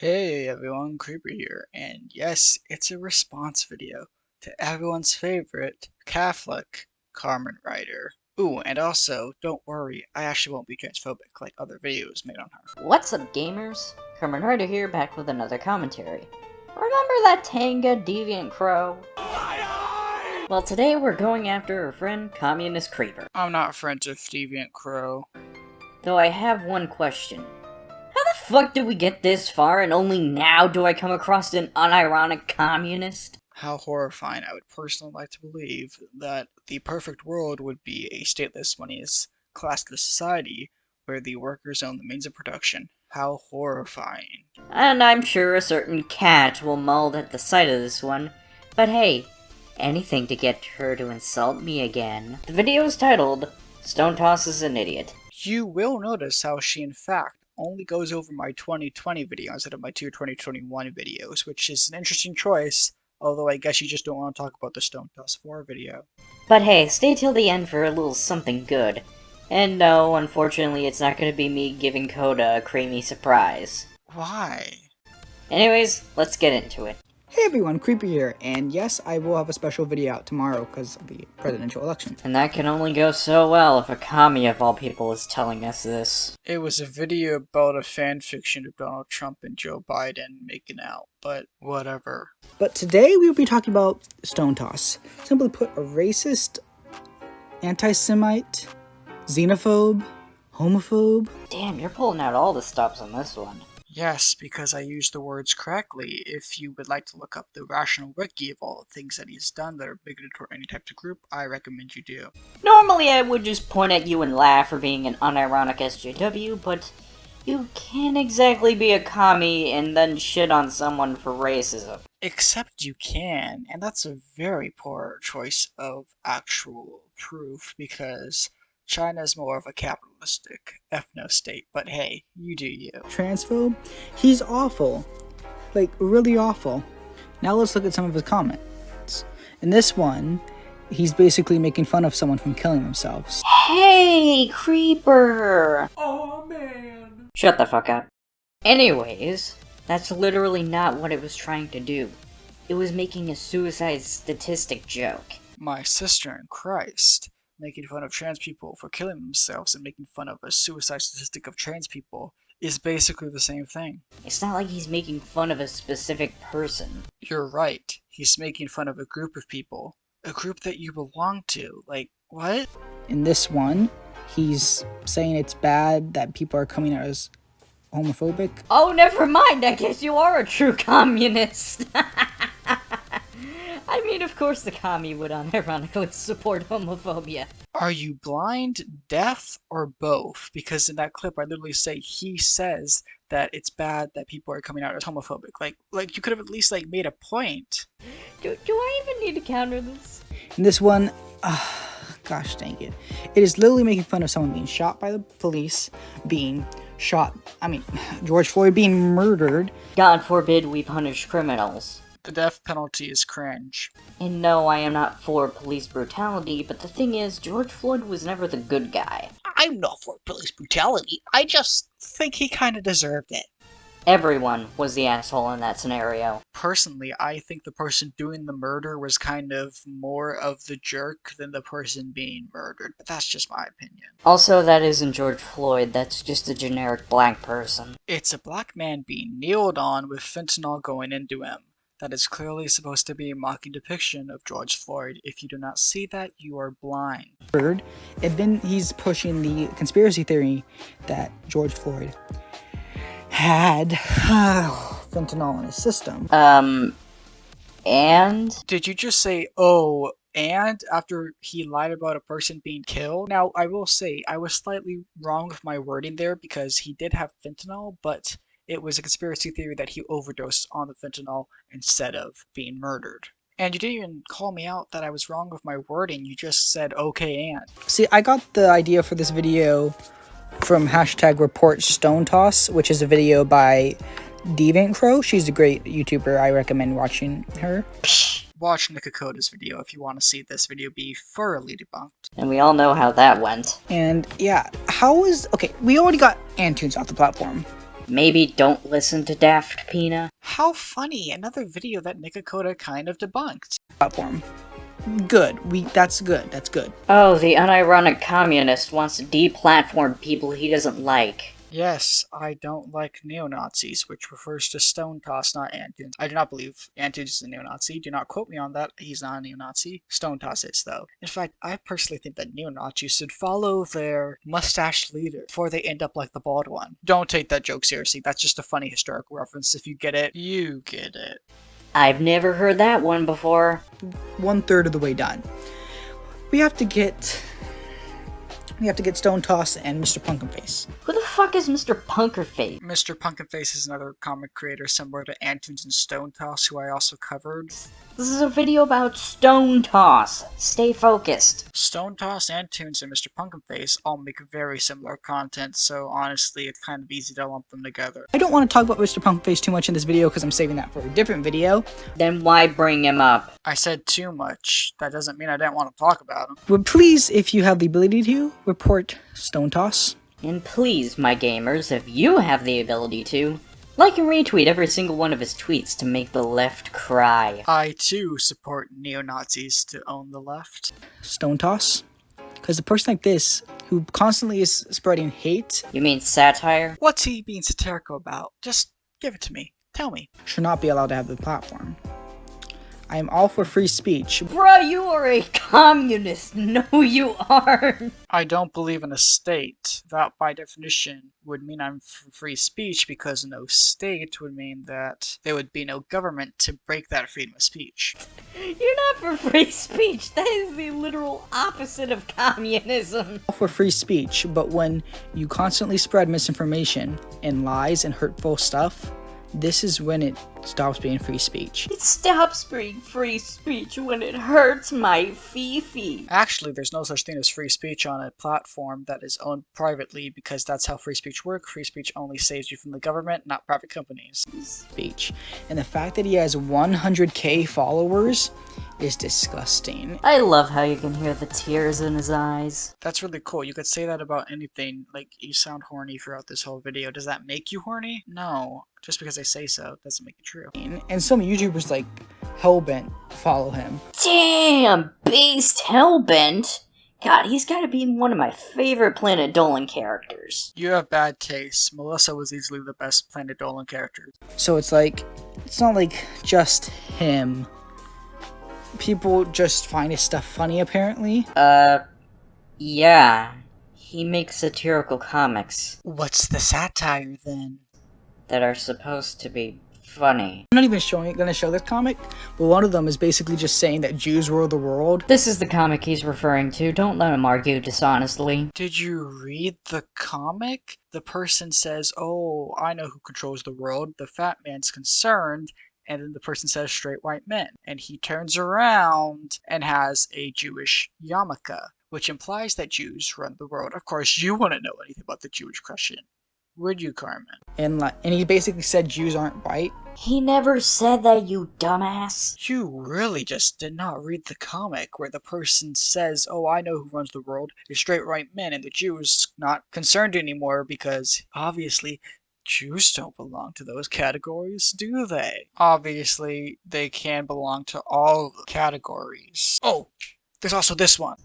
Hey everyone, Creeper here, and yes, it's a response video to everyone's favorite Catholic CarmenRider. Ooh, and also, don't worry, I actually won't be transphobic like other videos made on her. What's up, gamers? CarmenRider here, back with another commentary. Remember that Tanga deviant crow? Well, today we're going after our friend Communist Creeper. I'm not friends with Deviant Crow. Though I have one question. How the fuck did we get this far and only now do I come across an unironic communist? How horrifying. I would personally like to believe that the perfect world would be a stateless, moneyless, classless society where the workers own the means of production. How horrifying. And I'm sure a certain cat will mold at the sight of this one. But hey, anything to get her to insult me again. The video is titled, StoneToss is an idiot. You will notice how she in fact only goes over my 2020 video instead of my two 2021 videos, which is an interesting choice, although I guess you just don't want to talk about the StoneToss 4 video. But hey, stay till the end for a little something good. And no, unfortunately it's not going to be me giving Coda a creamy surprise. Why? Anyways, let's get into it. Hey everyone, Creepy here, and yes, I will have a special video out tomorrow because of the presidential election. And that can only go so well if a commie of all people is telling us this. It was a video about a fanfiction of Donald Trump and Joe Biden making out, but whatever. But today we will be talking about StoneToss. Simply put, a racist, anti-Semite, xenophobe, homophobe. Damn, you're pulling out all the stops on this one. Yes, because I used the words correctly. If you would like to look up the rational wiki of all the things that he's done that are bigoted toward any type of group, I recommend you do. Normally I would just point at you and laugh for being an unironic SJW, but you can't exactly be a commie and then shit on someone for racism. Except you can, and that's a very poor choice of actual proof, because China is more of a capitalistic ethno-state, but hey, you do you. Transphobe. He's awful. Like, really awful. Now let's look at some of his comments. In this one, he's basically making fun of someone from killing themselves. Hey, Creeper! Oh, man. Shut the fuck up. Anyways, that's literally not what it was trying to do. It was making a suicide statistic joke. My sister in Christ. Making fun of trans people for killing themselves and making fun of a suicide statistic of trans people is basically the same thing. It's not like he's making fun of a specific person. You're right. He's making fun of a group of people. A group that you belong to. Like, what? In this one, he's saying it's bad that people are coming out as homophobic. Oh, never mind, I guess you are a true communist. I mean, of course the commie would unironically support homophobia. Are you blind, deaf, or both? Because in that clip I literally say he says that it's bad that people are coming out as homophobic. Like you could have at least made a point. Do I even need to counter this? In this one, gosh dang it. It is literally making fun of someone being shot by the police, George Floyd being murdered. God forbid we punish criminals. The death penalty is cringe. And no, I am not for police brutality, but the thing is, George Floyd was never the good guy. I'm not for police brutality. I just think he kind of deserved it. Everyone was the asshole in that scenario. Personally, I think the person doing the murder was kind of more of the jerk than the person being murdered, but that's just my opinion. Also, that isn't George Floyd, that's just a generic black person. It's a black man being kneeled on with fentanyl going into him. That is clearly supposed to be a mocking depiction of George Floyd. If you do not see that, you are blind. And then he's pushing the conspiracy theory that George Floyd had fentanyl in his system. And? Did you just say, oh, and after he lied about a person being killed? Now, I will say, I was slightly wrong with my wording there because he did have fentanyl, but it was a conspiracy theory that he overdosed on the fentanyl instead of being murdered. And you didn't even call me out that I was wrong with my wording, you just said, okay, and. See, I got the idea for this video from #ReportStoneToss, which is a video by Deviant Crow. She's a great YouTuber. I recommend watching her. Watch Nikakoda's video if you want to see this video be thoroughly debunked. And we all know how that went. And yeah, okay, we already got Antunes off the platform. Maybe don't listen to Daft Pina? How funny! Another video that Nikokota kind of debunked. Platform. Good. That's good. That's good. Oh, the unironic communist wants to deplatform people he doesn't like. Yes, I don't like neo-Nazis, which refers to StoneToss, not Antunes. I do not believe Antunes is a neo-Nazi. Do not quote me on that. He's not a neo-Nazi. StoneToss is, though. In fact, I personally think that neo-Nazis should follow their mustached leader before they end up like the bald one. Don't take that joke seriously. That's just a funny historical reference. If you get it, you get it. I've never heard that one before. 1/3 of the way done. We have to get StoneToss and Mr. Pumpkinface. Who the fuck is Mr. Punkerface? Mr. Pumpkinface is another comic creator similar to Antunes and StoneToss, who I also covered. This is a video about StoneToss. Stay focused. StoneToss, Antunes, and Mr. Pumpkinface all make very similar content, so honestly, it's kind of easy to lump them together. I don't want to talk about Mr. Pumpkinface too much in this video because I'm saving that for a different video. Then why bring him up? I said too much. That doesn't mean I didn't want to talk about him. But please, if you have the ability to, report StoneToss. And please, my gamers, if you have the ability to, like and retweet every single one of his tweets to make the left cry. I too support neo-Nazis to own the left. StoneToss. Because a person like this, who constantly is spreading hate, You mean satire? What's he being satirical about? Just give it to me. Tell me. should not be allowed to have the platform. I am all for free speech. Bruh, you are a communist! No, you aren't! I don't believe in a state. That, by definition, would mean I'm for free speech, because no state would mean that there would be no government to break that freedom of speech. You're not for free speech! That is the literal opposite of communism! All for free speech, but when you constantly spread misinformation and lies and hurtful stuff, this is when it stops being free speech. It stops being free speech when it hurts my fifi. Actually, there's no such thing as free speech on a platform that is owned privately, because that's how free speech works. Free speech only saves you from the government, not private companies. Speech. And the fact that he has 100k followers is disgusting. I love how you can hear the tears in his eyes. That's really cool. You could say that about anything. Like, you sound horny throughout this whole video. Does that make you horny? No. Just because I say so doesn't make it true. And some YouTubers like Hellbent follow him. Damn, Beast Hellbent! God, he's gotta be one of my favorite Planet Dolan characters. You have bad taste. Melissa was easily the best Planet Dolan character. So it's like, it's not like just him. People just find his stuff funny, apparently. Yeah. He makes satirical comics What's the satire, then? that are supposed to be funny. I'm not even gonna show this comic, but one of them is basically just saying that Jews rule the world. This is the comic he's referring to. Don't let him argue dishonestly. Did you read the comic? The person says, oh, I know who controls the world. The fat man's concerned. And then the person says straight white men. And he turns around and has a Jewish yarmulke, which implies that Jews run the world. Of course, you wouldn't know anything about the Jewish question, would you, Carmen? And he basically said Jews aren't white. He never said that, you dumbass. You really just did not read the comic where the person says, oh, I know who runs the world, it's straight white men, and the Jews not concerned anymore because, obviously, Jews don't belong to those categories, do they? Obviously, they can belong to all the categories. Oh, there's also this one.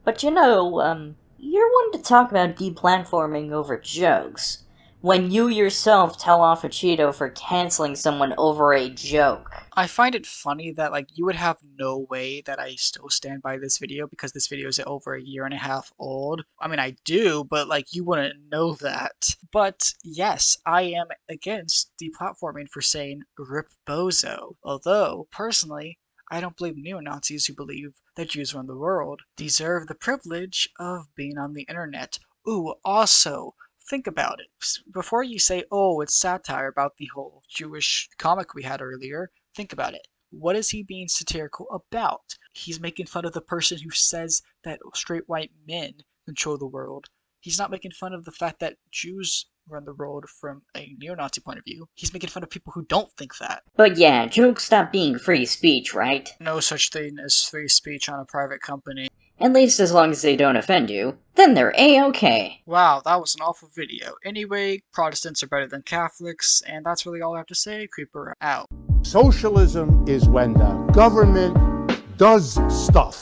But you know, you're one to talk about deplatforming over jokes, when you yourself tell off a Cheeto for canceling someone over a joke. I find it funny that, like, you would have no way that I still stand by this video because this video is over a year and a half old. I mean, I do, but, like, you wouldn't know that. But, yes, I am against deplatforming for saying rip bozo. Although, personally, I don't believe neo-Nazis who believe that Jews run the world deserve the privilege of being on the internet. Ooh, also, think about it. Before you say, oh, it's satire about the whole Jewish comic we had earlier, think about it. What is he being satirical about? He's making fun of the person who says that straight white men control the world. He's not making fun of the fact that Jews run the world from a neo-Nazi point of view. He's making fun of people who don't think that. But yeah, jokes stop being free speech, right? No such thing as free speech on a private company. At least as long as they don't offend you, then they're A-okay. Wow, that was an awful video. Anyway, Protestants are better than Catholics, and that's really all I have to say. Creeper out. Socialism is when the government does stuff.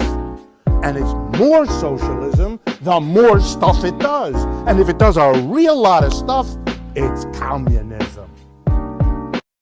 And it's more socialism the more stuff it does. And if it does a real lot of stuff, it's communism.